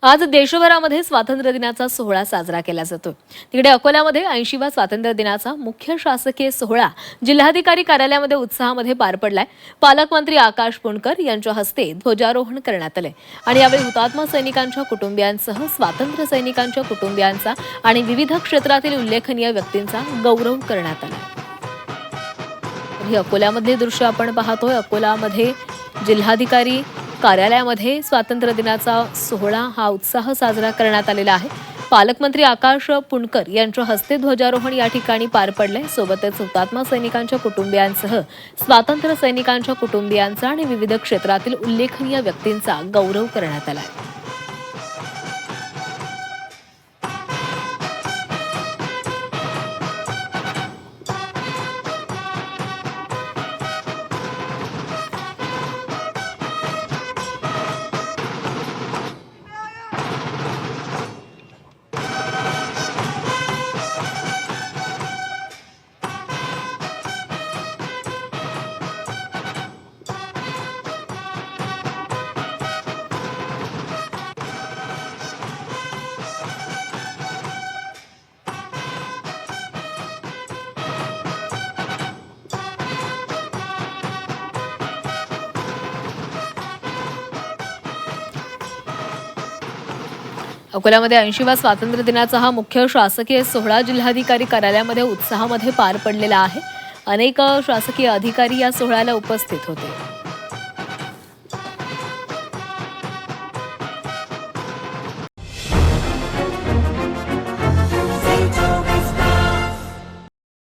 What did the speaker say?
आज देशभरामध्ये स्वातंत्र्य दिनाचा सोहळा साजरा केला जातो। तिकडे अकोल्यामध्ये 80वा स्वातंत्र्य दिनाचा मुख्य शासकीय सोहळा जिल्हाधिकारी कार्यालयामध्ये उत्साहामध्ये पार पडलाय। पालकमंत्री आकाश पुणकर यांच्या हस्ते ध्वजारोहण करण्यात आले आणि यावेळी हुतात्मा सैनिकांच्या कुटुंबियांसह स्वातंत्र्य सैनिकांच्या कुटुंबियांचा आणि विविध क्षेत्रातील उल्लेखनीय व्यक्तींचा गौरव करण्यात आला। ही अकोल्यामधले दृश्य आपण पाहतोय। अकोल्यामध्ये जिल्हाधिकारी कार्यालयामध्ये स्वातंत्र्य दिनाचा सोहळा हा उत्साह साजरा करण्यात आलेला आहे। पालकमंत्री आकाश पुणकर यांच्या हस्ते ध्वजारोहण या ठिकाणी पार पडले। सोबतच हुतात्मा सैनिकांच्या कुटुंबियांसह स्वातंत्र्य सैनिकांच्या कुटुंबियांचा आणि विविध क्षेत्रातील उल्लेखनीय व्यक्तींचा गौरव करण्यात आला। अकोल्यामध्ये 80वा स्वातंत्र्य दिनाचा हा मुख्य शासकीय सोहळा जिल्हाधिकारी कार्यालयामध्ये उत्साहामध्ये पार पडलेला आहे। अनेक शासकीय अधिकारी या सोहळ्याला उपस्थित होते।